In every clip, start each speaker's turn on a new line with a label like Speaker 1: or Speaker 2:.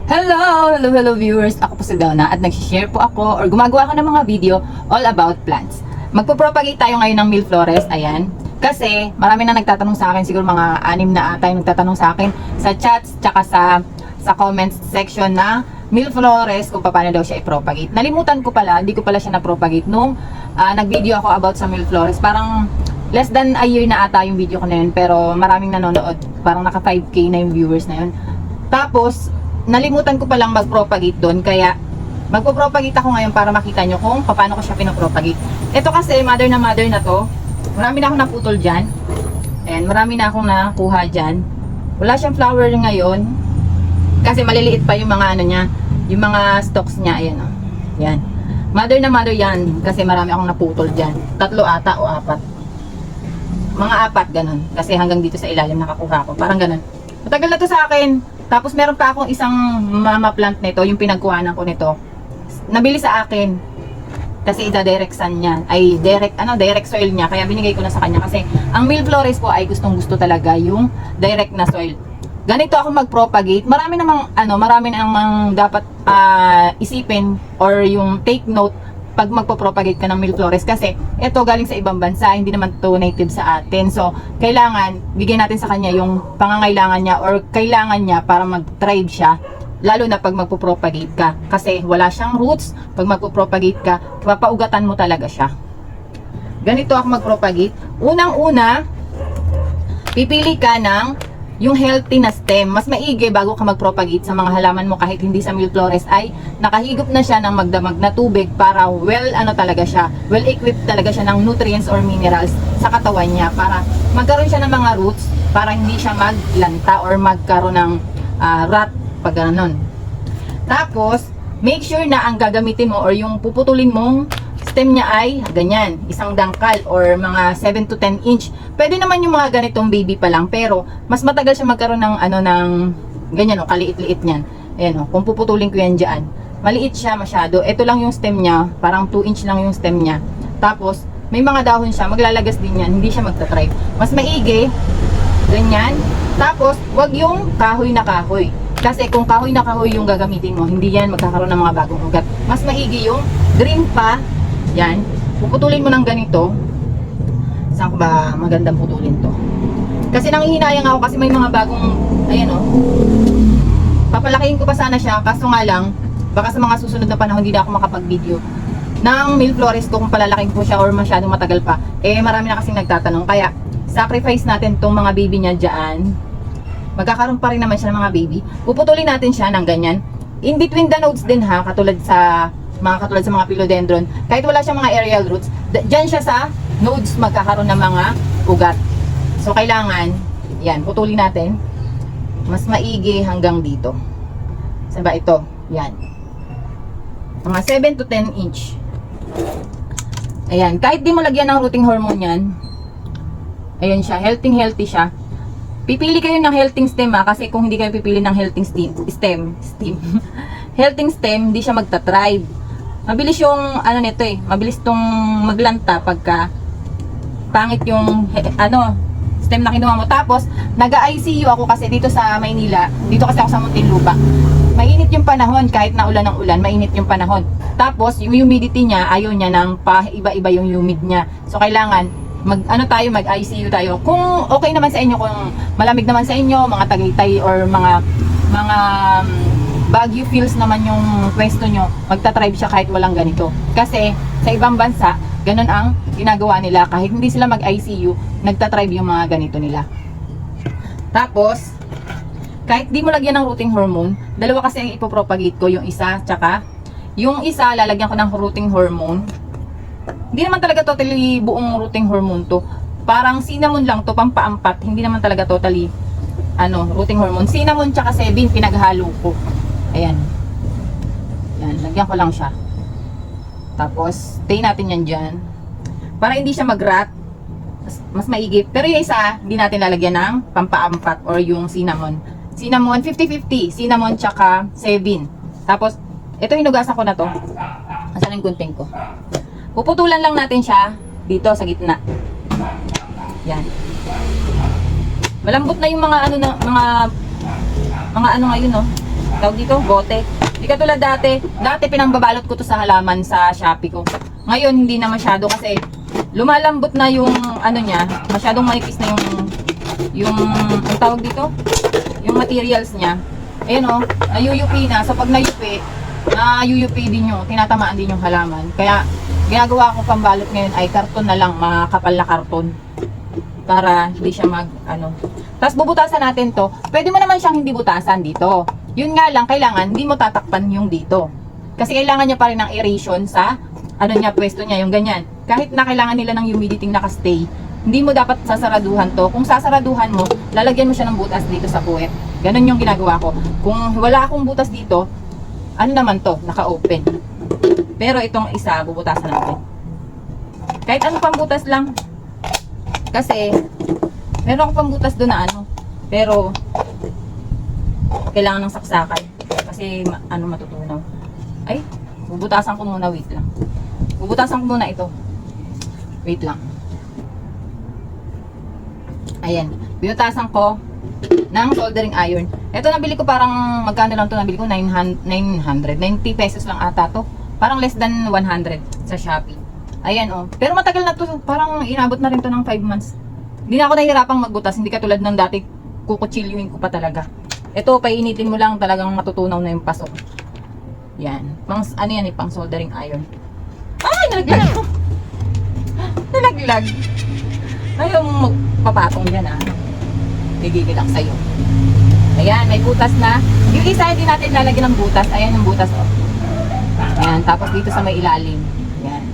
Speaker 1: Hello viewers! Ako po si Donna at nag-share po ako or gumagawa ko ng mga video all about plants. Magpo-propagate tayo ngayon ng Milleflores, ayan. Kasi marami na nagtatanong sa akin, siguro mga 6 na ata yung nagtatanong sa akin sa chats tsaka sa comments section na Milleflores kung paano daw siya i-propagate. Nalimutan ko pala, hindi ko pala siya na-propagate nung nag-video ako about sa Milleflores. Parang less than a year na ata yung video ko na yun, pero maraming nanonood. Parang naka 5K na yung viewers na yun. Tapos, nalimutan ko palang mag-propagate doon, kaya magpo-propagate ako ngayon para makita nyo kung paano ko siya pinapropagate. Ito kasi, mother na to. Marami na akong naputol dyan. And marami na akong nakuha dyan. Wala siyang flower ngayon. Kasi maliliit pa yung mga ano niya, yung mga stalks niya, ayan o. Yan. Mother na mother yan, kasi marami akong naputol dyan. 3 ata o 4. Mga 4, ganun. Kasi hanggang dito sa ilalim nakakuha ko. Parang ganun. Matagal na to sa akin. Tapos meron pa akong isang mama plant nito, yung pinagkuhanan ko nito. Nabili sa akin. Kasi direct sun niya, ay direct soil niya, kaya binigay ko na sa kanya kasi ang Milleflores po ay gustong-gusto talaga yung direct na soil. Ganito ako mag-propagate. Marami namang dapat isipin or yung take note pag magpo-propagate ka ng Milleflores kasi ito galing sa ibang bansa, hindi naman to native sa atin. So, kailangan bigyan natin sa kanya yung pangangailangan niya or kailangan niya para mag-thrive siya, lalo na pag magpo-propagate ka. Kasi wala siyang roots, pag magpo-propagate ka, papaugatan mo talaga siya. Ganito ako mag-propagate. Unang-una, pipili ka ng yung healthy na stem. Mas maigi bago ka mag-propagate sa mga halaman mo kahit hindi sa Milleflores ay nakahigop na siya ng magdamag na tubig para well equipped talaga siya ng nutrients or minerals sa katawan niya para magkaroon siya ng mga roots para hindi siya maglanta or magkaroon ng rot pag gano'n. Tapos, make sure na ang gagamitin mo or yung puputulin mong stem niya ay ganyan, isang dangkal or mga 7 to 10 inch. Pwede naman yung mga ganitong baby pa lang, pero mas matagal siya magkaroon ng ng ganyan o kaliit-liit niyan. Ayan o, kung puputulin ko yan diyan. Maliit siya masyado. Ito lang yung stem niya, parang 2 inch lang yung stem niya. Tapos may mga dahon siya, maglalagas din yan, hindi siya magta-thrive. Mas maigi ganyan. Tapos wag yung kahoy na kahoy. Kasi kung kahoy na kahoy yung gagamitin mo, hindi yan magkakaroon ng mga bagong ugat. Mas maigi yung green pa. Yan, puputulin mo ng ganito. Saan ko ba magandang putulin to? Kasi nanghihinayang ako kasi may mga bagong, ayan o. Papalakihin ko pa sana siya, kaso nga lang, baka sa mga susunod na panahon hindi na ako makapag-video ng Milleflores ko kung palalaking ko siya or masyadong matagal pa. Eh, marami na kasing nagtatanong. Kaya, sacrifice natin tong mga baby niya dyan. Magkakaroon pa rin naman siya ng mga baby. Puputulin natin siya ng ganyan. In between the nodes din ha, katulad sa mga philodendron, kahit wala siyang mga aerial roots, dyan siya sa nodes magkakaroon ng mga ugat. So kailangan, yan, putulin natin. Mas maigi hanggang dito. Saan ba ito? Yan. Mga 7 to 10 inch. Ayan, kahit di mo lagyan ng rooting hormone yan, ayan siya, healthy siya. Pipili kayo ng healthy stem kasi kung hindi kayo pipili ng healthy stem, healthy stem, hindi siya magta-thrive. Mabilis yung nito mabilis tong maglanta pagka pangit yung stem na kinuha mo. Tapos nag-ICU ako kasi dito sa Maynila, dito kasi ako sa Muntinlupa. Mainit yung panahon, kahit na ulan ng ulan, mainit yung panahon. Tapos yung humidity niya, ayaw niya ng iba-iba yung humid niya. So kailangan mag-ICU tayo. Kung okay naman sa inyo, kung malamig naman sa inyo, mga Tagaytay or mga Baguio feels naman yung pwesto nyo, magta-thrive siya kahit walang ganito. Kasi sa ibang bansa, ganun ang ginagawa nila. Kahit hindi sila mag-ICU, nagta-thrive yung mga ganito nila. Tapos, kahit di mo lagyan ng rooting hormone, dalawa kasi ang ipopropagate ko, yung isa, tsaka yung isa, lalagyan ko ng rooting hormone. Hindi naman talaga totally buong rooting hormone to. Parang cinnamon lang to, pampaampat. Hindi naman talaga totally rooting hormone. Cinnamon tsaka 7 pinaghalo ko. Ayan. Yan, lagyan ko lang siya. Tapos, stay natin yan dyan. Para hindi siya mag-rot. Mas maigi. Pero yung isa, hindi natin lalagyan ng pampaampat or yung cinnamon. Cinnamon, 50-50. Cinnamon tsaka 7. Tapos, ito hinugasan ko na to. Asan yung gunting ko? Puputulan lang natin siya dito sa gitna. Yan. Malambot na yung mga ngayon, no? tawag dito, bote. Hindi katulad dati. Dati pinangbabalot ko to sa halaman sa Shopee ko. Ngayon hindi na masyado kasi lumalambot na yung ano niya, masyadong manipis na yung ang tawag dito, yung materials niya. Ayun oh, nayuyup na. So pag nayupi, nayuyup din yung, tinatamaan din yung halaman. Kaya ginagawa ko pambalot ngayon ay karton na lang, mga kapal na karton. Para hindi siya mag ano. Tapos bubutasan natin to. Pwede mo naman siyang hindi butasan dito. Yun nga lang, kailangan hindi mo tatakpan yung dito. Kasi kailangan niya pa rin ng aeration sa ano niya, pwesto niya, yung ganyan. Kahit na kailangan nila ng humidity nakastay, hindi mo dapat sasaraduhan to. Kung sasaraduhan mo, lalagyan mo siya ng butas dito sa puwet. Ganun yung ginagawa ko. Kung wala akong butas dito, ano naman to, naka-open. Pero itong isa, bubutasan natin. Kahit ano pang butas lang. Kasi, meron akong pang butas doon na ano. Pero, kailangan ng saksakan. Kasi, ano matutunaw. Ay, bubutasan ko muna, wait lang. Bubutasan ko muna ito. Wait lang. Ayan, binutasan ko ng soldering iron. Ito nabili ko parang, magkano lang ito nabili ko? 900, 90 pesos lang ata to. Parang less than 100 sa Shopee. Ayan oh. Pero matagal na to, parang inabot na rin to ng 5 months. Hindi na ako nahihirapang magbutas, hindi katulad ng dati kukutsilyuhin ko pa talaga. Ito, painitin mo lang talagang matutunaw na yung pasok. Yan. Pang, ano yan eh, pang soldering iron. Ay, nalaglag! Nalaglag! Ayaw mong magpapatong dyan ah. Nagigil lang sa'yo. Ayan, may butas na. Yung isa hindi natin lalagyan ng butas. Ayan yung butas oh. Ayan, tapos dito sa may ilalim. Ayan.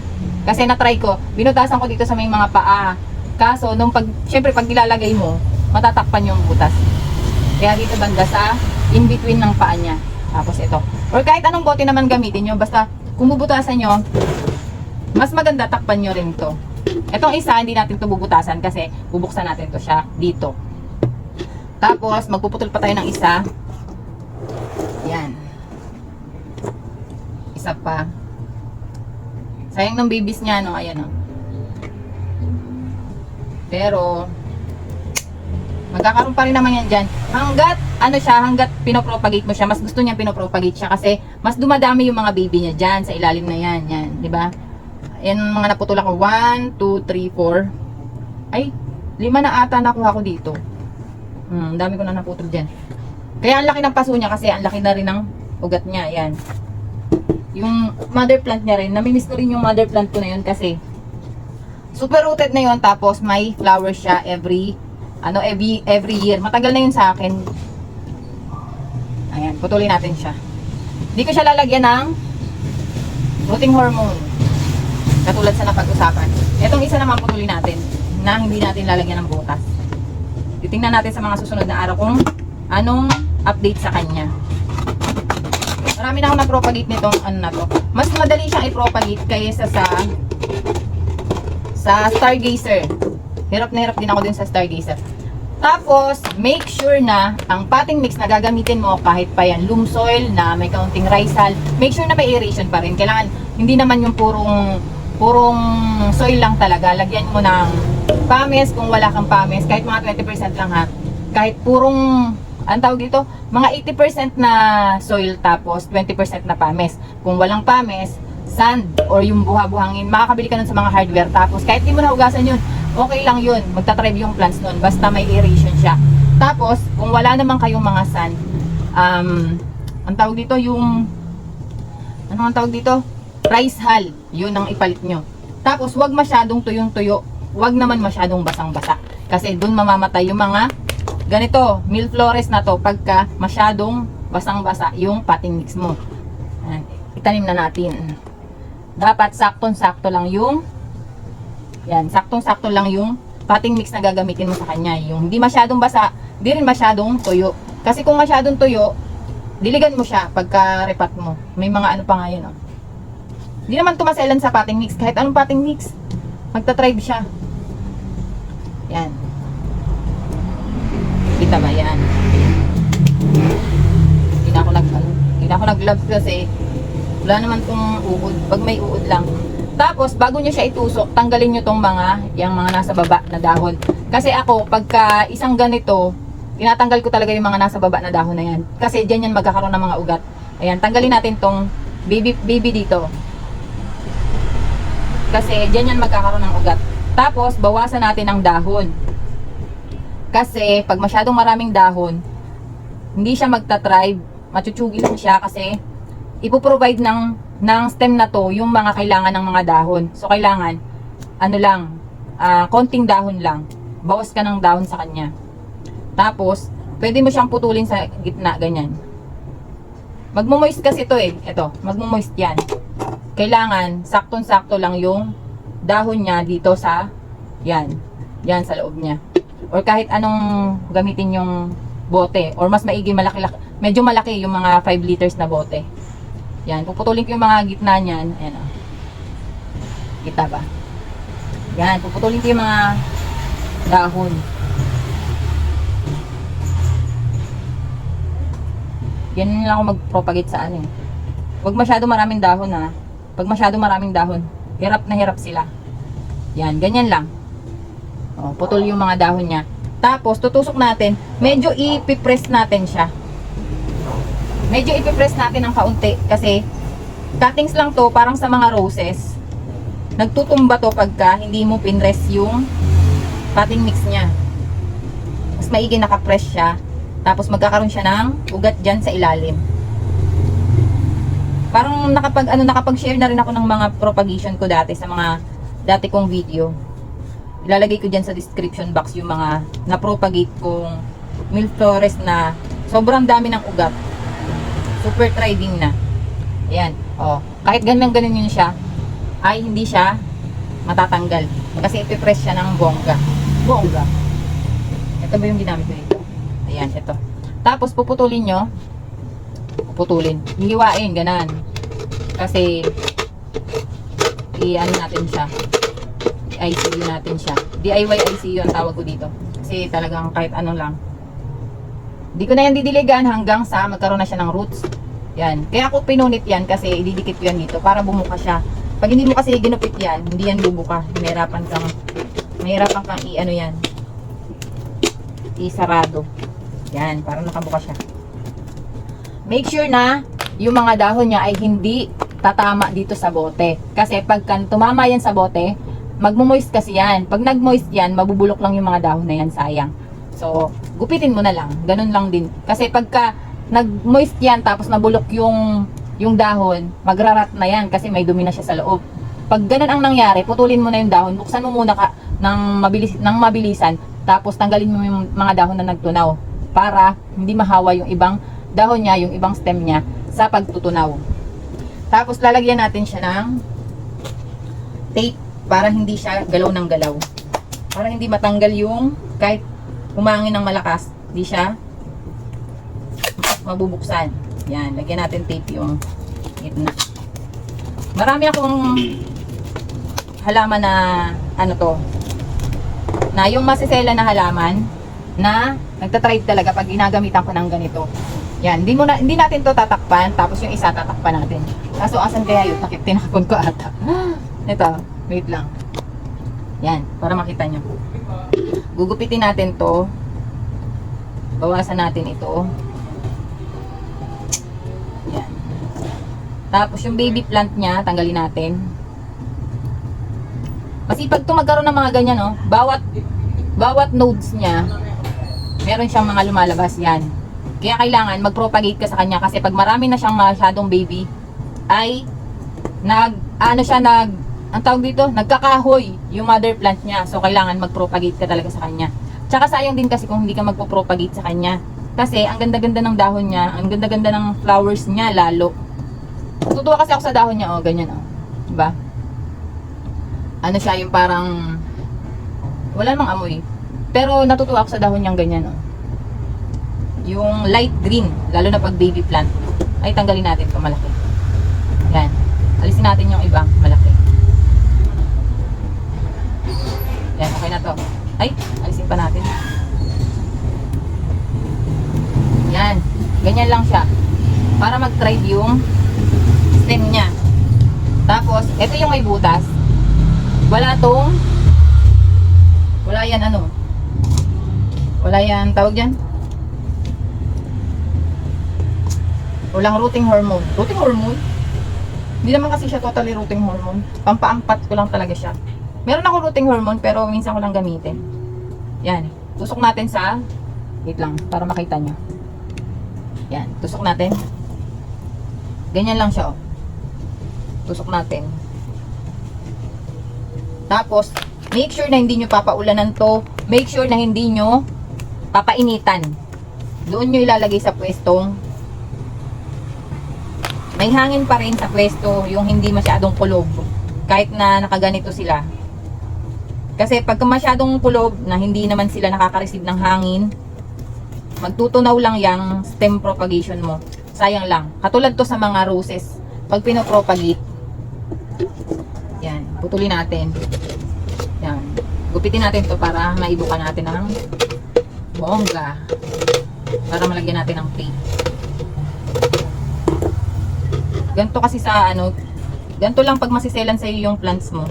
Speaker 1: Kasi na-try ko, binutasan ko dito sa may mga paa. Kaso, nung syempre pag nilalagay mo, matatakpan yung butas. Kaya dito banda sa in-between ng paa niya. Tapos ito. Or kahit anong bote naman gamitin nyo, basta kung bubutasan nyo, mas maganda takpan nyo rin to. Itong isa, hindi natin ito bubutasan kasi bubuksan natin to siya dito. Tapos, magpuputol pa tayo ng isa. Yan. Isa pa. Sayang ng babies niya, no? Ayan, no? Pero, magkakaroon pa rin naman yan dyan. Hanggat, ano siya, hanggat pinopropagate mo siya, mas gusto niya pinopropagate siya kasi mas dumadami yung mga baby niya dyan sa ilalim na yan. Yan, di ba? Yan mga naputol ako. 1, 2, 3, 4. Ay, 5 na ata nakuha ko dito. Dami ko na naputol dyan. Kaya ang laki ng paso niya kasi ang laki na rin ng ugat niya. Yan. Yung mother plant niya rin. Namimiss ko rin yung mother plant ko na yun kasi super rooted na yun. Tapos may flower siya every year. Matagal na yun sa akin. Ayan, putulin natin siya. Hindi ko siya lalagyan ng rooting hormone. Katulad sa napag-usapan. Etong isa naman putulin natin na hindi natin lalagyan ng butas. Titingnan natin sa mga susunod na araw kung anong update sa kanya. Marami na akong na-propagate nitong ano na to. Mas madali siyang i-propagate kaysa sa Stargazer. Hirap na hirap din ako dun sa Stargazer. Tapos, make sure na ang potting mix na gagamitin mo kahit pa yan loam soil na may kaunting rice hull, make sure na may aeration pa rin. Kailangan, hindi naman yung purong soil lang talaga. Lagyan mo ng pames kung wala kang pames. Kahit mga 20% lang ha. Kahit purong, ang tawag dito, mga 80% na soil tapos 20% na pames. Kung walang pames, sand or yung buha-buhangin, makakabili ka nun sa mga hardware. Tapos kahit di mo nahugasan yun, okay lang yun. Magta-thrive yung plants nun. Basta may aeration siya. Tapos, kung wala naman kayong mga sand, ang tawag dito yung, ano ang tawag dito? Rice hull. Yun ang ipalit nyo. Tapos, wag masyadong tuyong-tuyo. Wag naman masyadong basang-basa. Kasi dun mamamatay yung mga ganito, milleflores na to pagka masyadong basang-basa yung potting mix mo. Itanim na natin. Dapat saktong-sakto lang yung yan, saktong-sakto lang yung potting mix na gagamitin mo sa kanya. Yung hindi masyadong basa, hindi rin masyadong tuyo. Kasi kung masyadong tuyo, diligan mo siya pagka repat mo. May mga ano pa nga yun, oh. Hindi naman tumaselan sa potting mix. Kahit anong potting mix, magta-thrive siya. Yan. Kita ba yan? Hindi na ako nag-gloves kasi wala naman tong uod. Pag may uod lang. Tapos, bago nyo siya itusok, tanggalin nyo tong yung mga nasa baba na dahon. Kasi ako, pagka isang ganito, tinatanggal ko talaga yung mga nasa baba na dahon na yan. Kasi dyan yan magkakaroon ng mga ugat. Ayan, tanggalin natin tong baby dito. Kasi dyan yan magkakaroon ng ugat. Tapos, bawasan natin ang dahon. Kasi, pag masyadong maraming dahon, hindi siya magta-thrive. Machuchugi lang siya kasi ipoprovide ng stem na to yung mga kailangan ng mga dahon. So, kailangan, ano lang, konting dahon lang. Bawas ka ng dahon sa kanya. Tapos, pwede mo siyang putulin sa gitna, ganyan. Magmo-moist kasi ito eh. Ito, magmo-moist yan. Kailangan, saktong-sakto lang yung dahon niya dito sa, yan sa loob niya. Or kahit anong gamitin yung bote. Or mas maigi, medyo malaki yung mga 5 liters na bote. Yan, puputulin ko yung mga gitna niyan. Ayan o. Kita ba? Yan, puputulin ko yung mga dahon. Yan lang ako mag-propagate sa ano eh. Huwag masyado maraming dahon ha. Pag masyado maraming dahon, hirap na hirap sila. Yan, ganyan lang. O, putol yung mga dahon niya. Tapos, tutusok natin. Medyo ipipress natin siya. Medyo ipipress natin ng kaunti. Kasi, cuttings lang to, parang sa mga roses. Nagtutumba to pagka hindi mo pinress yung cutting mix niya. Mas maigi nakapress siya. Tapos, magkakaroon siya ng ugat dyan sa ilalim. Parang nakapag-share na rin ako ng mga propagation ko dati sa mga dati kong video. Ilalagay ko dyan sa description box yung mga na-propagate kong Milk Flores na sobrang dami ng ugat. Super thriving na. Ayan. O, kahit ganun yun siya, ay hindi siya matatanggal. Kasi ipipress siya ng bongga. Bongga. Ito ba yung ginamit ko dito? Ayan, ito. Tapos puputulin nyo. Puputulin. Hihiwain, ganan. Kasi i-ano natin siya. I-ICU natin siya. DIY ICU ang tawag ko dito. Kasi talagang kahit ano lang. Hindi ko na yan didiligan hanggang sa magkaroon na siya ng roots. Yan. Kaya ako pinunit yan kasi ididikit ko yan dito para bumuka siya. Pag hindi mo kasi ginupit yan, hindi yan bubuka. Mahirapan kang i-ano yan. I-sarado. Yan. Para nakabuka siya. Make sure na yung mga dahon niya ay hindi tatama dito sa bote. Kasi pag tumama yan sa bote, magmo-moist kasi yan. Pag nag-moist yan, mabubulok lang yung mga dahon na yan, sayang. So, gupitin mo na lang. Ganun lang din. Kasi pagka nag-moist yan, tapos nabulok yung dahon, magrarat na yan kasi may dumi na siya sa loob. Pag ganun ang nangyari, putulin mo na yung dahon, buksan mo muna ng mabilisan, tapos tanggalin mo yung mga dahon na nagtunaw para hindi mahawa yung ibang dahon niya, yung ibang stem niya sa pagtutunaw. Tapos lalagyan natin siya ng tape para hindi siya galaw ng galaw. Para hindi matanggal yung kahit humangin ng malakas, hindi siya mabubuksan. Yan, lagyan natin tape yung gitna. Marami akong halaman na ano to, na yung masisela na halaman na nagtatribe talaga pag ginagamitan ko ng ganito. Yan, hindi natin to tatakpan, tapos yung isa tatakpan natin. Kaso asan kaya yun? Tinakpan ko ata. Ito, wait lang. Yan, para makita nyo. Gugupitin natin to. Bawasan natin ito. Yan. Tapos yung baby plant niya, tanggalin natin. Kasi pag magkaroon ng mga ganyan, no, bawat nodes niya, meron siyang mga lumalabas yan. Kaya kailangan mag-propagate ka sa kanya kasi pag marami na siyang masyadong baby, ay ang tawag dito, nagkakahoy yung mother plant niya. So, kailangan mag-propagate ka talaga sa kanya. Tsaka sayang din kasi kung hindi ka magpo-propagate sa kanya. Kasi, ang ganda-ganda ng dahon niya, ang ganda-ganda ng flowers niya lalo. Natutuwa kasi ako sa dahon niya, oh, ganyan, oh. Diba? Ano siya, yung parang, wala namang amoy. Pero, natutuwa ako sa dahon niyang ganyan, oh. Yung light green, lalo na pag baby plant. Ay, tanggalin natin ito, malaki. Yan. Alisin natin yung ibang malaki. Yan, okay na to. Ay, alisin pa natin. Yan. Ganyan lang siya. Para mag-thrive yung stem niya. Tapos, ito yung may butas. Wala yan, ano. Wala yan, tawag dyan? Walang rooting hormone. Rooting hormone? Hindi naman kasi siya totally rooting hormone. Pampaampat ko lang talaga siya. Meron ako rooting hormone pero minsan ko lang gamitin. Yan. Tusok natin sa, wait lang, para makita nyo. Yan. Tusok natin. Ganyan lang siya, oh. Tusok natin. Tapos, make sure na hindi nyo papaulanan to. Make sure na hindi nyo papainitan. Doon nyo ilalagay sa pwestong may hangin pa rin sa pwesto, yung hindi masyadong kulob. Kahit na nakaganito sila. Kasi pagka masyadong kulob, na hindi naman sila nakaka-receive ng hangin, magtutunaw lang yung stem propagation mo. Sayang lang. Katulad to sa mga roses. Pag pinopropagate, yan, putulin natin. Yan. Gupitin natin to para maibuka natin ng bongga. Para malagyan natin ng tape. Ganto kasi sa ano, ganto lang pag masiselan sa iyo yung plants mo.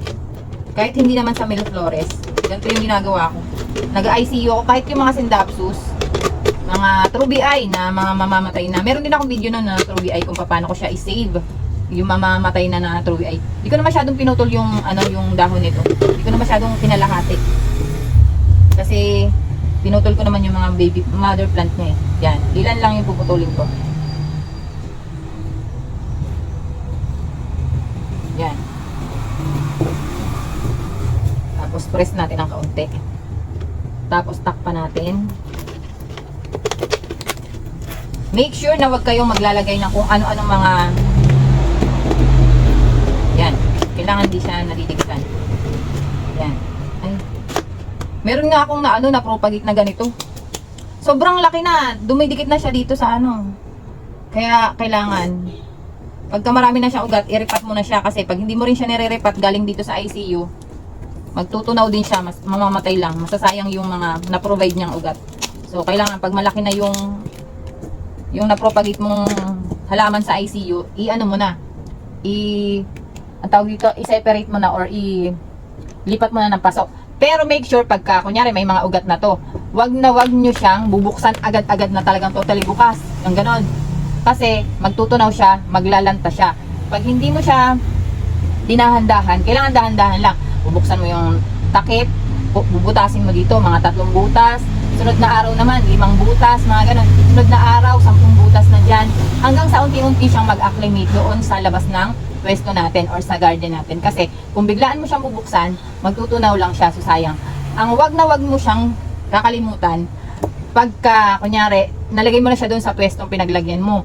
Speaker 1: Kahit hindi naman sa Milleflores, ganito yung ginagawa ko. Nag-ICU ako kahit yung mga Scindapsus, mga True BI na mga mamamatay na. Meron din akong video na True BI kung paano ko siya i-save. Yung mamamatay na True BI. Hindi ko na masyadong pinutol yung ano, yung dahon nito. Hindi ko na masyadong pinalahati. Kasi pinutol ko naman yung mga baby mother plant niya eh. Yan, ilan lang yung puputulin ko. Yan. Tapos press natin ang kaunti. Tapos takpan natin. Make sure na wag kayong maglalagay ng kung ano-anong mga yan. Kailangan di siya nadidikitan. Yan. Ay. Meron nga akong na propagate na ganito. Sobrang laki na. Dumidikit na siya dito sa ano. Kaya kailangan pagka marami na siya ugat, i-repat mo na siya kasi pag hindi mo rin siya nire-repat galing dito sa ICU, magtutunaw din siya, mamamatay lang, masasayang yung mga na-provide niyang ugat. So kailangan pag malaki na yung na-propagate mong halaman sa ICU, i-ano mo na, ang tawag dito, i-separate mo na or lipat mo na ng pasok. Pero make sure pagka, kunyari may mga ugat na to, wag nyo siyang bubuksan agad-agad na talagang totally bukas. Yung ganon. Kasi magtutunaw siya, maglalanta siya. Pag hindi mo siya dinahandahan, kailangan dahan-dahan lang. Bubuksan mo yung takip, bubutasin mo dito, mga 3 butas. Sunod na araw naman, 5 butas, mga ganun. Sunod na araw, 10 butas na dyan. Hanggang sa unti-unti siyang mag-acclimate doon sa labas ng pwesto natin or sa garden natin. Kasi kung biglaan mo siyang bubuksan, magtutunaw lang siya, so sayang. Ang wag na wag mo siyang kakalimutan, pagka, kunyari, nalagay mo na siya doon sa pwestong pinaglagyan mo,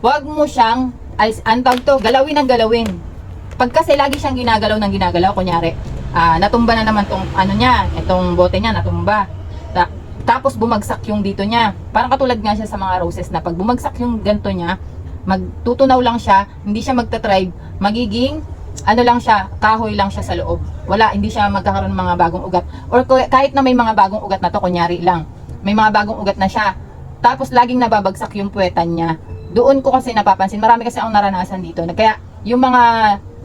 Speaker 1: wag mo siyang, antawag to, galawin ng galawin. Pag kasi lagi siyang ginagalaw ng ginagalaw, kunyari, natumba na naman tong ano niya, itong bote niya, natumba. Tapos bumagsak yung dito niya. Parang katulad nga siya sa mga roses na pag bumagsak yung ganto niya, magtutunaw lang siya, hindi siya magta-thrive, magiging, ano lang siya, kahoy lang siya sa loob. Wala, hindi siya magkakaroon ng mga bagong ugat. Or kahit na may mga bagong ugat na to, kunyari lang, may mga bagong ugat na siya. Tapos laging nababagsak yung puwetan niya. Doon ko kasi napapansin, marami kasi akong naranasan dito. Kaya yung mga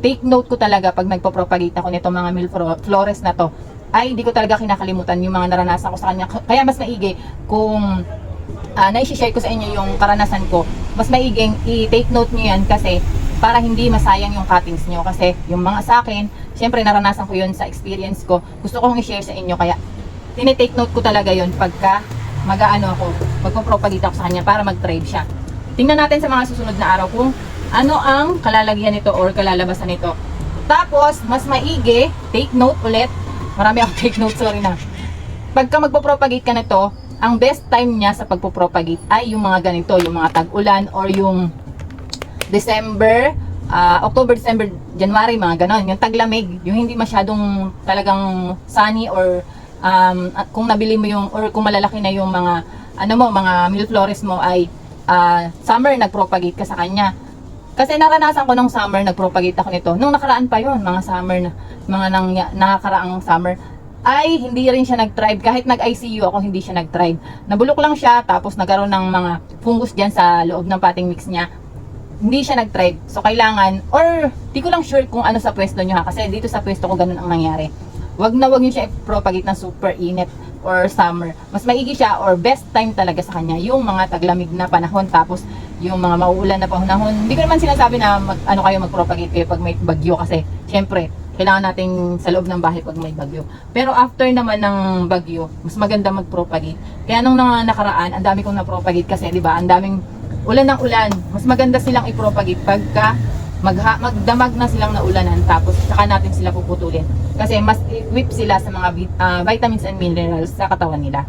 Speaker 1: take note ko talaga pag nagpo-propagate ako nito mga Milleflores na to, ay hindi ko talaga kinakalimutan yung mga naranasan ko sa kanya. Kaya mas maigi kung na-share ko sa inyo yung karanasan ko, mas maiging i-take note nyo yan kasi para hindi masayang yung cuttings nyo. Kasi yung mga sa akin, syempre naranasan ko yun sa experience ko. Gusto kong i-share sa inyo kaya tinitake note ko talaga yun pagka mag-aano ako, magpo-propagate ako sa kanya para mag-thrive siya. Tingnan natin sa mga susunod na araw kung ano ang kalalagyan nito or kalalabasan nito. Tapos, mas maigi, take note ulit. Marami akong take note, sorry na. Pagka magpo-propagate ka nito, ang best time niya sa pagpo-propagate ay yung mga ganito, yung mga tag-ulan or yung December, October, December, January, mga ganon. Yung taglamig, yung hindi masyadong talagang sunny or kung nabili mo yung or kung malalaki na yung mga ano mo, mga Milleflores mo ay summer nagpropagate ka sa kanya. Kasi naranasan ko nung summer nagpropagate ako nito. Nung nakaraan pa yon, mga summer na mga nakakaraang summer ay hindi rin siya nag-thrive. Kahit nag-ICU ako, hindi siya nag-thrive. Nabulok lang siya, tapos nagkaroon ng mga fungus diyan sa loob ng potting mix niya. Hindi siya nag-thrive. So kailangan, or di ko lang sure kung ano sa pwesto nyo ha, kasi dito sa pwesto ko ganun ang nangyari. Wag na wag nyo siya i-propagate ng super init or summer. Mas maigi siya or best time talaga sa kanya yung mga taglamig na panahon. Tapos yung mga mauulan na panahon. Hindi ko naman sinasabi na mag-propagate kayo pag may bagyo kasi syempre kailangan nating sa loob ng bahay pag may bagyo. Pero after naman ng bagyo, mas maganda mag-propagate. Kaya nung nakaraan, ang dami kong na-propagate kasi, di ba? Ang daming ulan ng ulan. Mas maganda silang i-propagate pagka magdamag na silang naulanan, tapos saka natin sila puputulin. Kasi mas equip sila sa mga vitamins and minerals sa katawan nila.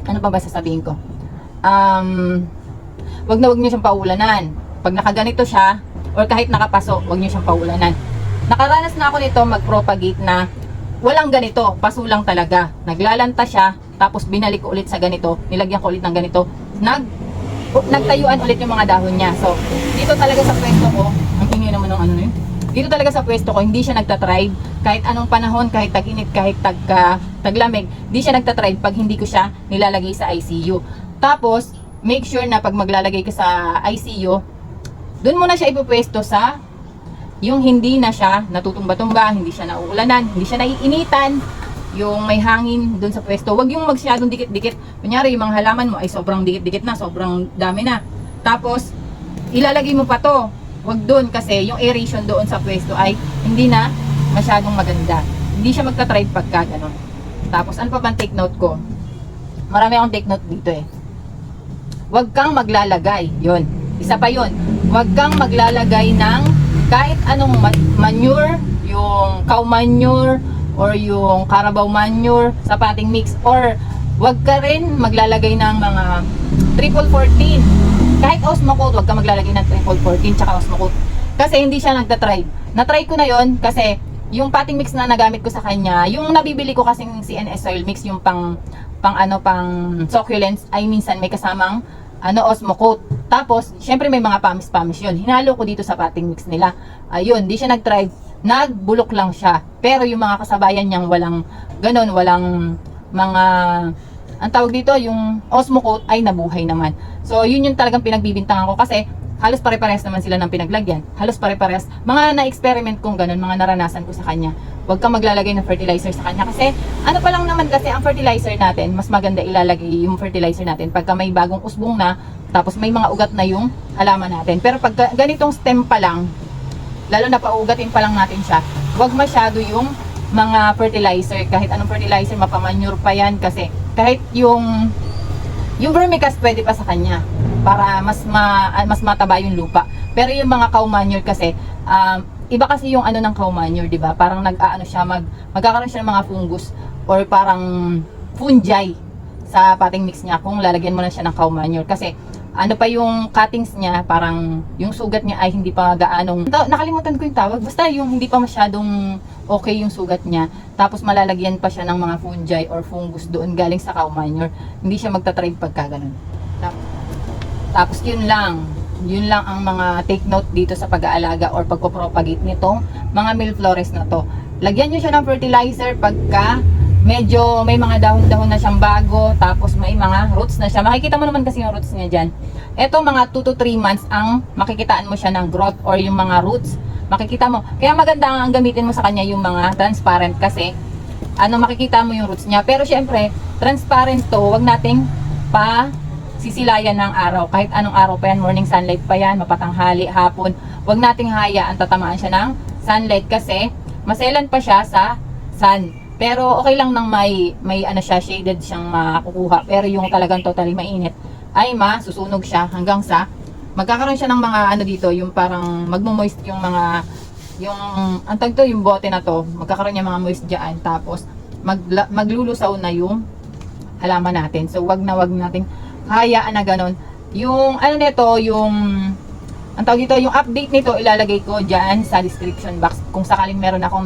Speaker 1: Ano pa ba sasabihin ko? Wag niyo siyang paulanan. Pag nakaganito siya, or kahit nakapaso, wag niyo siyang paulanan. Nakaranas na ako nito mag-propagate na walang ganito, paso lang talaga. Naglalanta siya, tapos binalik ko ulit sa ganito, nilagyan ko ulit ng ganito, nagtayuan ulit yung mga dahon niya. So, dito talaga sa pwesto ko, ang hingi naman ng ano yun. Dito talaga sa pwesto ko, hindi siya nagtatribe. Kahit anong panahon, kahit tag-init, kahit taglamig, hindi siya nagtatribe pag hindi ko siya nilalagay sa ICU. Tapos, make sure na pag maglalagay ka sa ICU, doon mo na siya ipupwesto sa yung hindi na siya natutumba-tumba, hindi siya nauulanan, hindi siya naiinitan, yung may hangin doon sa pwesto. Huwag yung magsyadong dikit-dikit. Kunyari, yung mga halaman mo ay sobrang dikit-dikit na, sobrang dami na. Tapos, ilalagay mo pa to. Huwag doon kasi yung aeration doon sa pwesto ay hindi na masyadong maganda. Hindi siya magta-thrive pagka ganun. Tapos, ano pa bang take note ko? Marami akong take note dito eh. Huwag kang maglalagay. Yun. Isa pa yun. Huwag kang maglalagay ng kahit anong manure, yung cow manure, or yung carabao manure sa potting mix, or wag ka rin maglalagay ng mga triple 14. Kahit osmocote, wag ka maglalagay ng triple 14 tsaka osmocote kasi hindi siya nagta-thrive. Na-try ko na yon kasi yung potting mix na nagamit ko sa kanya, yung nabibili ko kasing CNS soil mix, yung pang succulents, ay minsan may kasamang osmocote. Tapos, syempre may mga pamis-pamis yun. Hinalo ko dito sa potting mix nila. Ayun, di siya nag-thrive. Nagbulok lang siya. Pero yung mga kasabayan niyang walang ganon, walang mga, ang tawag dito, yung osmocote ay nabuhay naman. So, yun yung talagang pinagbibintangan ko kasi halos pare-parehas naman sila ng pinaglagyan. Halos pare-parehas. Mga na-experiment kong ganon, mga naranasan ko sa kanya. Huwag kang maglalagay ng fertilizer sa kanya kasi ano pa lang naman kasi ang fertilizer natin, mas maganda ilalagay yung fertilizer natin pagka may bagong usbong na, tapos may mga ugat na yung halaman natin. Pero pag ganitong stem pa lang, lalo na paugatin pa lang natin siya, huwag masyado yung mga fertilizer. Kahit anong fertilizer, mapamanure pa yan kasi kahit yung vermicast pwede pa sa kanya para mas mataba yung lupa. Pero yung mga cow manure kasi, iba kasi yung ng cow manure, di ba? Parang magkakaroon siya ng mga fungus or parang fungi sa potting mix niya kung lalagyan mo na siya ng cow manure. Kasi ano pa yung cuttings niya, parang yung sugat niya ay hindi pa gaanong, nakalimutan ko yung tawag, basta yung hindi pa masyadong okay yung sugat niya, tapos malalagyan pa siya ng mga fungi or fungus doon galing sa cow manure, hindi siya magta-thrive pagka ganun. Tapos yun lang ang mga take note dito sa pag-aalaga or pagpo-propagate nitong mga milleflores na to. Lagyan nyo siya ng fertilizer pagka medyo may mga dahon-dahon na siyang bago, tapos may mga roots na siya. Makikita mo naman kasi yung roots niya dyan. Ito mga 2 to 3 months ang makikitaan mo siya ng growth or yung mga roots. Makikita mo. Kaya maganda ang gamitin mo sa kanya yung mga transparent kasi makikita mo yung roots niya. Pero syempre, transparent to, wag nating sisilayan ng araw. Kahit anong araw pa yan, morning sunlight pa yan, mapatanghali, hapon. Wag nating hayaan tatamaan siya ng sunlight kasi maselan pa siya sa sun. Pero okay lang nang may siya, shaded siyang makukuha. Pero yung talagang totally mainit ay masusunog siya hanggang sa magkakaroon siya ng mga dito, yung parang magmo-moist yung mga, yung bote na to, magkakaroon niya mga moist dyan. Tapos maglulusaw na yung halaman natin. So wag nating hayaan na ganon. Yung nito, yung yung update nito ilalagay ko dyan sa description box kung sakaling meron akong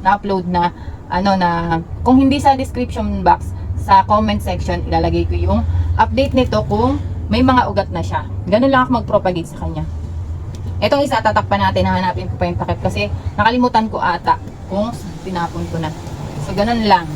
Speaker 1: na-upload na kung hindi sa description box, sa comment section ilalagay ko yung update nito kung may mga ugat na siya. Ganun lang ako mag-propagate sa kanya. Etong isa, tatakpan natin, hanapin ko pa yung takip kasi nakalimutan ko ata kung tinapon ko na. So ganun lang.